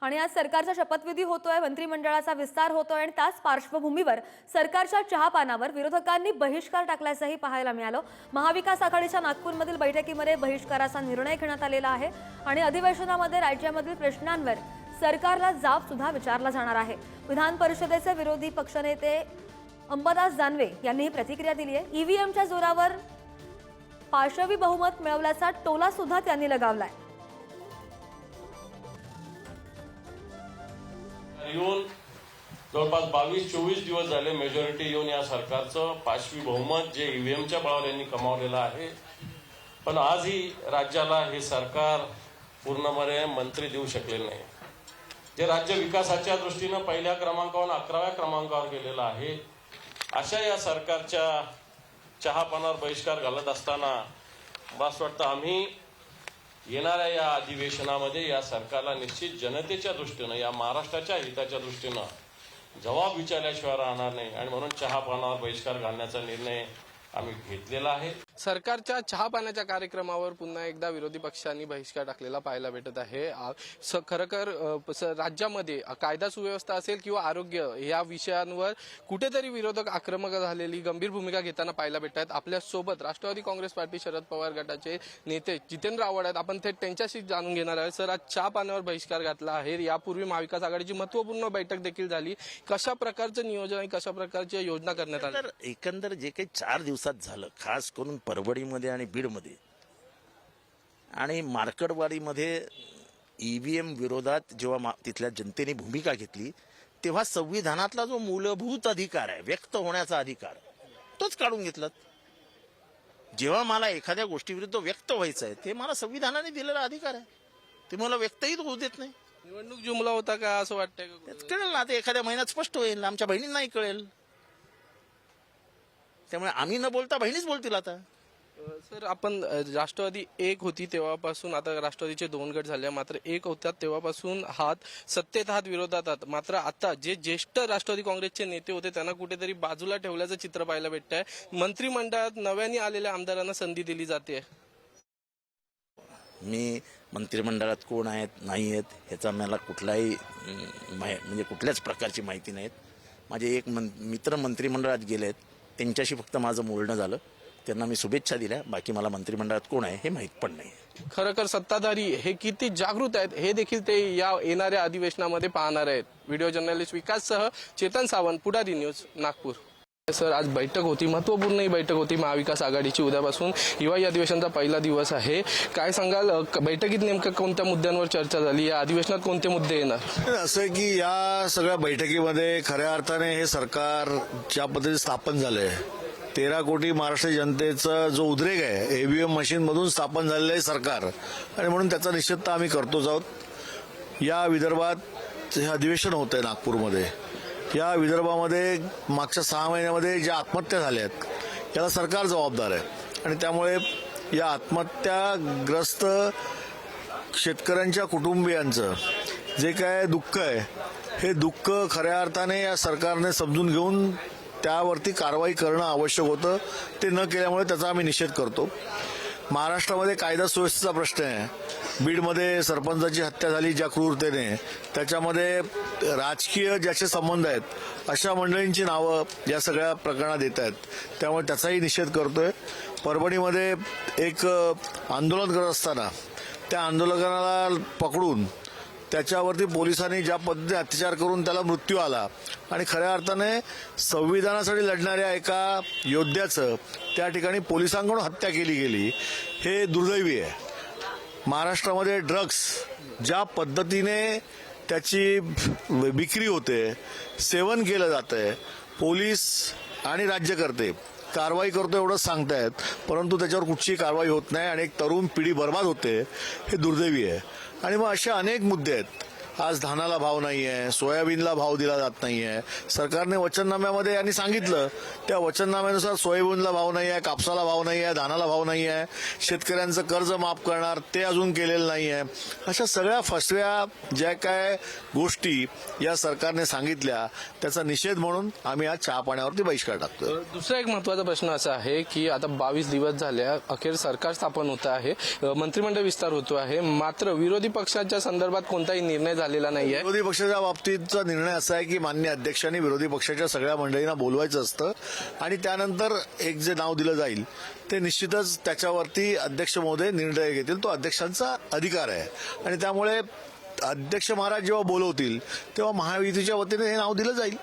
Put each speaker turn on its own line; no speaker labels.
आणि आज सरकारचा शपथविधी होतोय, मंत्रिमंडळाचा विस्तार होतोय आणि त्याच पार्श्वभूमीवर सरकारच्या चहापानावर विरोधकांनी बहिष्कार टाकल्याचंही पाहायला मिळालं। महाविकास आघाडीच्या नागपूरमधील बैठकीमध्ये बहिष्काराचा निर्णय घेण्यात आलेला आहे आणि अधिवेशनामध्ये राज्यामधील प्रश्नांवर सरकारला जाब सुद्धा विचारला जाणार आहे। विधान परिषदेचे विरोधी पक्षनेते अंबादास दानवे यांनी ही प्रतिक्रिया दिली आहे। ईव्हीएमच्या जोरावर पाशवी बहुमत मिळवल्याचा टोला सुद्धा त्यांनी लगावलाय।
येऊन जवळपास 22-24 दिवस झाले मेजॉरिटी येऊन या सरकारचं पाशवी बहुमत जे ईव्हीएमच्या बळावर यांनी कमावलेलं आहे, पण आजही राज्याला हे सरकार पूर्णपणे मंत्री देऊ शकलेलं नाही। जे राज्य विकासाच्या दृष्टीनं पहिल्या क्रमांकावरून 11व्या क्रमांकावर गेलेलं आहे, अशा या सरकारच्या चहापानावर बहिष्कार घालत असताना मला असं वाटतं आम्ही येणाऱ्या या अधिवेशनामध्ये या सरकारला निश्चित जनतेच्या दृष्टीनं, या महाराष्ट्राच्या हिताच्या दृष्टीनं जबाब विचारल्याशिवाय राहणार नाही आणि म्हणून चहापानावर बहिष्कार घालण्याचा निर्णय आम्ही घेतलेला आहे।
सरकारच्या चहापानाच्या कार्यक्रमावर पुन्हा एकदा विरोधी पक्षांनी बहिष्कार टाकलेला पाहायला भेटत आहे। खरंतर राज्यामध्ये कायदा सुव्यवस्था असेल किंवा आरोग्य या विषयांवर कुठेतरी विरोधक आक्रमक झालेली गंभीर भूमिका घेताना पाहायला भेटत आहेत। आपल्या सोबत राष्ट्रवादी काँग्रेस पार्टी शरद पवार गटाचे नेते जितेंद्र आव्हाड आहेत। आपण थेट त्यांच्याशी जाणून घेणार आहे। सर, आज चहापानावर बहिष्कार घातला आहे, यापूर्वी महाविकास आघाडीची महत्त्वपूर्ण बैठक देखील झाली, कशा प्रकारचं नियोजन आणि कशा प्रकारच्या योजना करण्यात आल्या?
एकंदर जे काही 4 दिवसात झालं, खास करून परभणीमध्ये आणि बीडमध्ये आणि मार्कडवाडीमध्ये ईव्हीएम विरोधात जेव्हा तिथल्या जनतेने भूमिका घेतली, तेव्हा संविधानातला जो मूलभूत अधिकार आहे, व्यक्त होण्याचा अधिकार, तोच काढून घेतला। जेव्हा मला एखाद्या गोष्टीविरुद्ध व्यक्त व्हायचं आहे, ते मला संविधानाने दिलेला अधिकार आहे, ते मला व्यक्तही होऊ देत नाही।
निवडणूक जुमला होता का असं वाटतंय?
कळेल ना, ते एखाद्या महिन्यात स्पष्ट होईल, आमच्या बहिणींनाही कळेल। त्यामुळे आम्ही न बोलता बहिणीच बोलतील आता।
सर, आपण राष्ट्रवादी एक होती तेव्हापासून आता राष्ट्रवादीचे 2 गट झाले, मात्र एक होतात तेव्हापासून हात सत्तेत हात विरोधात, मात्र आता जे ज्येष्ठ राष्ट्रवादी काँग्रेसचे नेते होते त्यांना कुठेतरी बाजूला ठेवल्याचं चित्र पाहायला भेटतंय। मंत्रिमंडळात नव्याने आलेल्या आमदारांना संधी दिली जाते।
मी मंत्रिमंडळात कोण आहेत नाही आहेत ह्याचा मला कुठलाही म्हणजे कुठल्याच प्रकारची माहिती नाहीत। माझे एक मित्र मंत्रिमंडळात गेलेत, त्यांच्याशी फक्त माझं बोलणं झालं, त्यांना मी शुभेच्छा दिल्या, बाकी मला मंत्रिमंडळात कोण आहे हे माहीत पण नाही।
खरंतर सत्ताधारी हे किती जागृत आहेत हे देखील ते या येणाऱ्या अधिवेशनामध्ये पाहणार आहेत। व्हिडिओ जर्नलिस्ट विकाससह चेतन सावंत, पुढारी न्यूज, नागपूर। सर, आज बैठक होती, महत्त्वपूर्ण ही बैठक होती महाविकास आघाडीची। उद्यापासून हिवाळी अधिवेशनाचा पहिला दिवस आहे, काय सांगाल बैठकीत नेमकं कोणत्या मुद्द्यांवर चर्चा झाली, या अधिवेशनात कोणते मुद्दे येणार?
असं की या सगळ्या बैठकीमध्ये खऱ्या अर्थाने हे सरकार ज्या पद्धतीने स्थापन झालंय, 13 कोटी महाराष्ट्र जनतेचा जो उद्रेक आहे, ईव्हीएम मशीन मधून स्थापन झालेलं आहे सरकार, आणि म्हणून त्याचा निषेध आम्ही करतोच आहोत। या विदर्भात हे अधिवेशन होत आहे नागपूरमध्ये, या विदर्भामध्ये मागच्या 6 महिन्यामध्ये ज्या आत्महत्या झाल्या आहेत याला सरकार जबाबदार आहे, आणि त्यामुळे या आत्महत्याग्रस्त शेतकऱ्यांच्या कुटुंबियांचं जे काय दुःख आहे, हे दुःख खऱ्या अर्थाने या सरकारने समजून घेऊन त्यावरती कारवाई करणं आवश्यक होतं। ते न केल्यामुळे त्याचा आम्ही निषेध करतो। महाराष्ट्रामध्ये कायदा सुव्यवस्थेचा प्रश्न आहे, बीडमध्ये सरपंचाची हत्या झाली ज्या क्रूरतेने, त्याच्यामध्ये राजकीय ज्याचे संबंध आहेत अशा मंडळींची नावं या सगळ्या प्रकरणात येत आहेत, त्यामुळे त्याचाही निषेध करतोय। परभणीमध्ये एक आंदोलन करत असताना त्या आंदोलकाला पकडून त्याच्यावरती पोलिसांनी ज्या पद्धतीने अत्याचार करून त्याला मृत्यू आला, आणि खऱ्या अर्थाने संविधानासाठी लढणाऱ्या एका योद्ध्याचं त्या ठिकाणी पोलिसांकडून हत्या केली गेली, हे दुर्दैवी आहे। महाराष्ट्रामध्ये ड्रग्स ज्या पद्धतीने त्याची विक्री होते, सेवन केलं जातंय, पोलीस आणि राज्यकर्ते कारवाई करतो एवढंच सांगतायत, परंतु त्याच्यावर कुठची कारवाई होत नाही आणि एक तरुण पिढी बर्बाद होते, हे दुर्दैवी आहे। आणि मग असे अनेक मुद्दे आहेत। आज धानाला भाव नाही आहे, सोयाबीनला भाव दिला जात नाही आहे। सरकारने वचननाम्यामध्ये यांनी सांगितलं, त्या वचननाम्यानुसार सोयाबीनला भाव नाही आहे, कापसाला भाव नाही आहे, धानाला भाव नाही आहे, शेतकऱ्यांचं कर्ज माफ करणार ते अजून केलेलं नाही आहे। अशा सगळ्या फसव्या ज्या काय गोष्टी या सरकारने सांगितल्या, त्याचा निषेध म्हणून आम्ही आज चहापाण्यावरती बहिष्कार टाकतो।
दुसरा एक महत्त्वाचा प्रश्न असा आहे की आता 22 दिवस झाले, अखेर सरकार स्थापन होत आहे, मंत्रिमंडळ विस्तार होतो आहे, मात्र विरोधी पक्षाच्या संदर्भात कोणताही निर्णय झाला झालेला नाहीये.
विरोधी पक्षाच्या बाबतीतचा निर्णय असा आहे की मान्य अध्यक्षांनी विरोधी पक्षाच्या सगळ्या मंडळींना बोलवायचं असतं आणि त्यानंतर एक जे नाव दिलं जाईल ते निश्चितच त्याच्यावरती अध्यक्ष महोदय निर्णय घेतील. तो अध्यक्षांचा अधिकार आहे आणि त्यामुळे अध्यक्ष महाराज जेव्हा बोलवतील तेव्हा महायुतीच्या वतीने हे नाव दिलं जाईल.